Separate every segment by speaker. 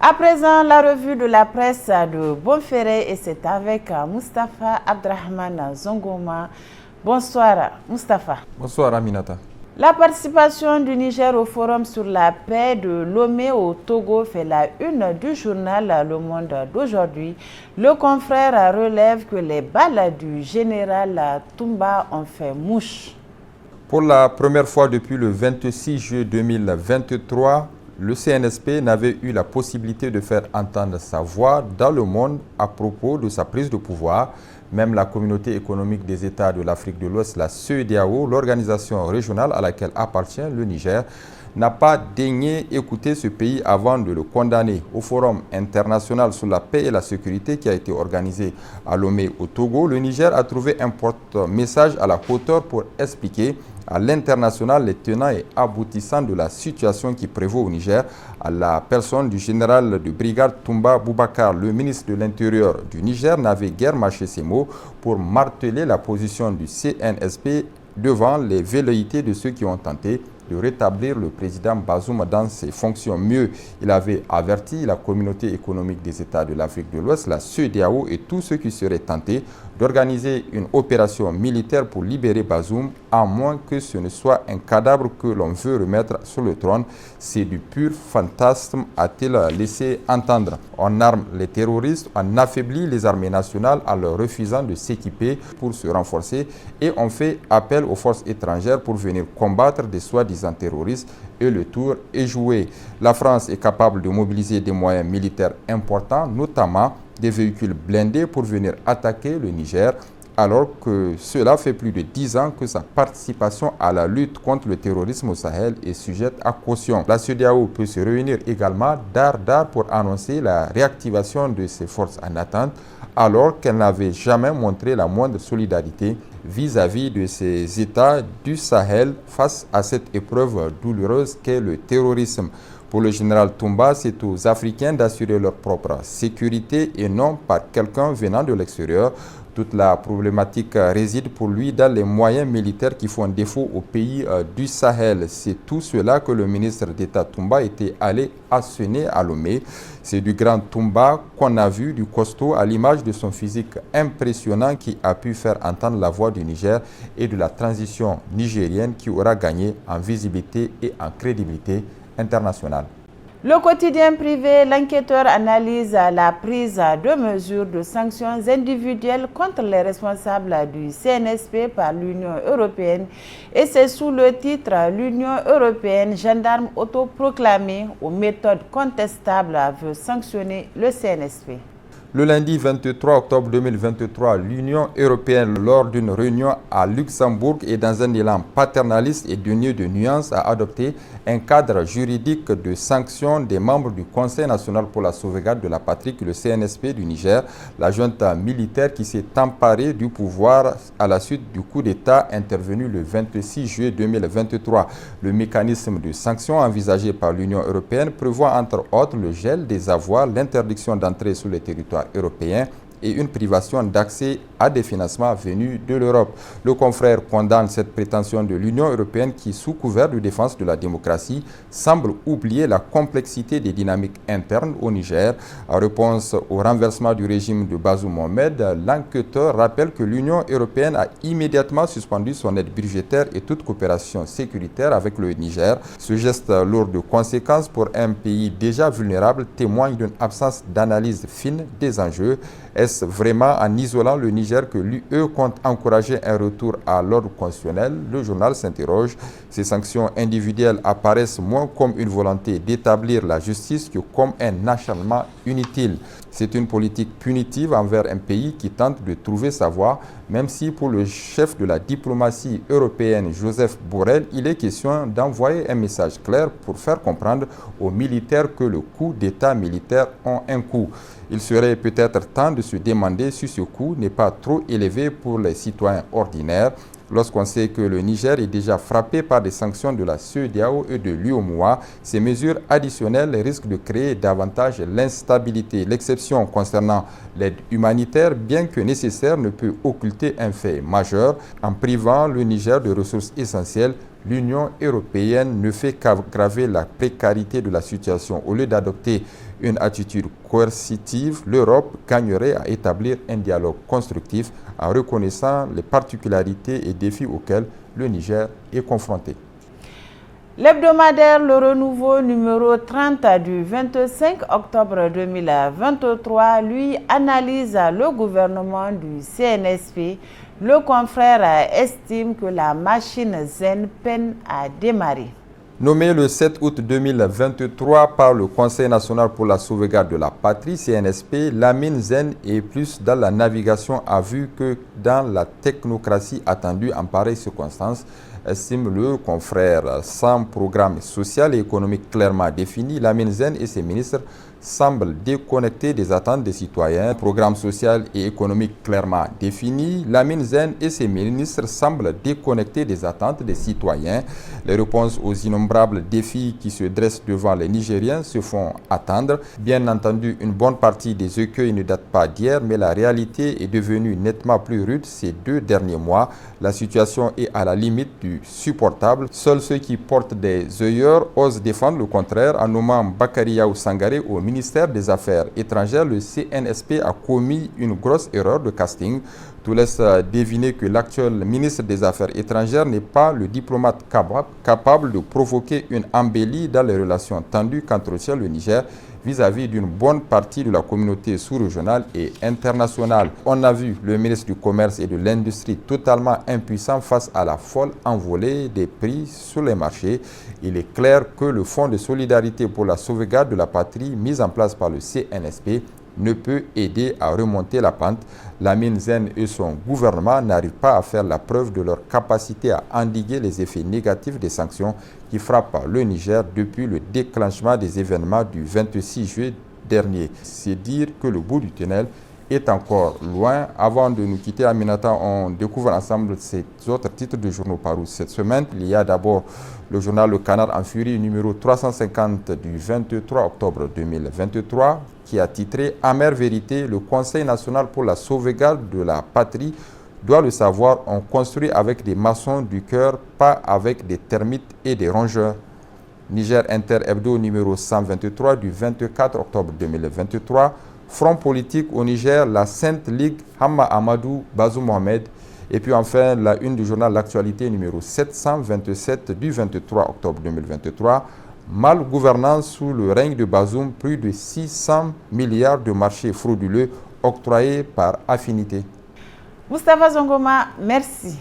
Speaker 1: À présent, la revue de la presse de Bonferré et c'est avec Moustapha Abdrahman Zongoma. Bonsoir Moustapha.
Speaker 2: Bonsoir Aminata.
Speaker 1: La participation du Niger au Forum sur la paix de Lomé au Togo fait la une du journal Le Monde d'aujourd'hui. Le confrère relève que les balles du général Toumba ont fait mouche.
Speaker 2: Pour la première fois depuis le 26 juillet 2023, le CNSP n'avait eu la possibilité de faire entendre sa voix dans le monde à propos de sa prise de pouvoir. Même la communauté économique des États de l'Afrique de l'Ouest, la CEDEAO, l'organisation régionale à laquelle appartient le Niger, n'a pas daigné écouter ce pays avant de le condamner. Au Forum international sur la paix et la sécurité qui a été organisé à Lomé au Togo, le Niger a trouvé un porte-message à la hauteur pour expliquer à l'international les tenants et aboutissants de la situation qui prévaut au Niger, à la personne du général de brigade Toumba Boubacar. Le ministre de l'Intérieur du Niger n'avait guère mâché ses mots pour marteler la position du CNSP devant les velléités de ceux qui ont tenté de rétablir le président Bazoum dans ses fonctions. Mieux, il avait averti la communauté économique des États de l'Afrique de l'Ouest, la CEDEAO et tous ceux qui seraient tentés d'organiser une opération militaire pour libérer Bazoum, à moins que ce ne soit un cadavre que l'on veut remettre sur le trône. C'est du pur fantasme, a-t-il laissé entendre. On arme les terroristes, on affaiblit les armées nationales en leur refusant de s'équiper pour se renforcer et on fait appel aux forces étrangères pour venir combattre des soi-disant terroristes et le tour est joué. La France est capable de mobiliser des moyens militaires importants, notamment des véhicules blindés pour venir attaquer le Niger, alors que cela fait plus de 10 ans que sa participation à la lutte contre le terrorisme au Sahel est sujette à caution. La CEDEAO peut se réunir également d'art pour annoncer la réactivation de ses forces en attente, alors qu'elle n'avait jamais montré la moindre solidarité vis-à-vis de ces États du Sahel face à cette épreuve douloureuse qu'est le terrorisme. Pour le général Toumba, c'est aux Africains d'assurer leur propre sécurité et non par quelqu'un venant de l'extérieur. Toute la problématique réside pour lui dans les moyens militaires qui font défaut aux pays du Sahel. C'est tout cela que le ministre d'État Toumba était allé asséner à Lomé. C'est du grand Toumba qu'on a vu, du costaud, à l'image de son physique impressionnant qui a pu faire entendre la voix du Niger et de la transition nigérienne qui aura gagné en visibilité et en crédibilité internationale.
Speaker 1: Le quotidien privé, l'enquêteur analyse la prise de mesures de sanctions individuelles contre les responsables du CNSP par l'Union européenne et c'est sous le titre « L'Union européenne, gendarme autoproclamé aux méthodes contestables, veut sanctionner le CNSP ».
Speaker 2: Le lundi 23 octobre 2023, l'Union européenne, lors d'une réunion à Luxembourg et dans un élan paternaliste et dénué de nuances, a adopté un cadre juridique de sanctions des membres du Conseil national pour la sauvegarde de la patrie, le CNSP du Niger, la junte militaire qui s'est emparée du pouvoir à la suite du coup d'État intervenu le 26 juillet 2023. Le mécanisme de sanctions envisagé par l'Union européenne prévoit entre autres le gel des avoirs, l'interdiction d'entrée sur le territoire européen et une privation d'accès à des financements venus de l'Europe. Le confrère condamne cette prétention de l'Union européenne qui, sous couvert de défense de la démocratie, semble oublier la complexité des dynamiques internes au Niger. En réponse au renversement du régime de Bazoum Mohamed, l'enquêteur rappelle que l'Union européenne a immédiatement suspendu son aide budgétaire et toute coopération sécuritaire avec le Niger. Ce geste lourd de conséquences pour un pays déjà vulnérable témoigne d'une absence d'analyse fine des enjeux. Est-ce vraiment en isolant le Niger que l'UE compte encourager un retour à l'ordre constitutionnel? Le journal s'interroge. Ces sanctions individuelles apparaissent moins comme une volonté d'établir la justice que comme un acharnement inutile. C'est une politique punitive envers un pays qui tente de trouver sa voie, même si pour le chef de la diplomatie européenne, Joseph Borrell, il est question d'envoyer un message clair pour faire comprendre aux militaires que le coup d'État militaire a un coût. Il serait peut-être temps de se demander si ce coût n'est pas trop élevé pour les citoyens ordinaires. Lorsqu'on sait que le Niger est déjà frappé par des sanctions de la CEDEAO et de l'UEMOA, ces mesures additionnelles risquent de créer davantage l'instabilité. L'exception concernant l'aide humanitaire, bien que nécessaire, ne peut occulter un fait majeur. En privant le Niger de ressources essentielles, l'Union européenne ne fait qu'aggraver la précarité de la situation. Au lieu d'adopter une attitude coercitive, l'Europe gagnerait à établir un dialogue constructif en reconnaissant les particularités et défis auxquels le Niger est confronté.
Speaker 1: L'hebdomadaire Le Renouveau numéro 30 du 25 octobre 2023, lui, analyse le gouvernement du CNSP. Le confrère estime que la machine ZEN peine à démarrer.
Speaker 2: Nommé le 7 août 2023 par le Conseil national pour la sauvegarde de la patrie, CNSP, Lamine Zen est plus dans la navigation à vue que dans la technocratie attendue en pareille circonstance, estime le confrère. Sans programme social et économique clairement défini, Lamine Zen et ses ministres semblent déconnectés des attentes des citoyens. Programme social et économique clairement défini, Lamine Zen et ses ministres semblent déconnectés des attentes des citoyens. Les réponses aux innombrables défis qui se dressent devant les Nigériens se font attendre. Bien entendu, une bonne partie des écueils ne date pas d'hier, mais la réalité est devenue nettement plus rude ces 2 derniers mois. La situation est à la limite du supportable. Seuls ceux qui portent des œillères osent défendre le contraire. En nommant Bakary Yaw Sangaré au ministère des Affaires étrangères, le CNSP a commis une grosse erreur de casting. Tout laisse deviner que l'actuel ministre des Affaires étrangères n'est pas le diplomate capable de provoquer une embellie dans les relations tendues qu'entretient le Niger vis-à-vis d'une bonne partie de la communauté sous-régionale et internationale. On a vu le ministre du Commerce et de l'Industrie totalement impuissant face à la folle envolée des prix sur les marchés. Il est clair que le Fonds de solidarité pour la sauvegarde de la patrie mis en place par le CNSP ne peut aider à remonter la pente. Lamine Zen et son gouvernement n'arrivent pas à faire la preuve de leur capacité à endiguer les effets négatifs des sanctions qui frappent le Niger depuis le déclenchement des événements du 26 juillet dernier. C'est dire que le bout du tunnel est encore loin. Avant de nous quitter, Aminata, on découvre ensemble ces autres titres de journaux parus cette semaine. Il y a d'abord le journal Le Canard en Furie, numéro 350 du 23 octobre 2023, qui a titré « Amère vérité, le Conseil national pour la sauvegarde de la patrie doit le savoir, on construit avec des maçons du cœur, pas avec des termites et des rongeurs ». Niger Inter Hebdo, numéro 123 du 24 octobre 2023, Front politique au Niger, la Sainte Ligue, Hamma Amadou, Bazoum Mohamed. Et puis enfin, la une du journal L'Actualité, numéro 727 du 23 octobre 2023. Mal-gouvernance sous le règne de Bazoum, plus de 600 milliards de marchés frauduleux octroyés par affinité.
Speaker 1: Moustapha Zongoma, merci.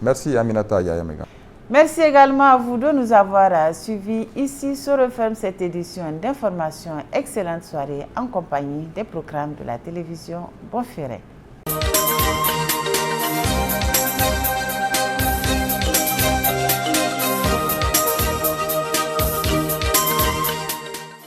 Speaker 2: Merci Aminata Yayamega.
Speaker 1: Merci également à vous de nous avoir suivis. Ici se referme cette édition d'information. Excellente soirée en compagnie des programmes de la télévision Bonferré.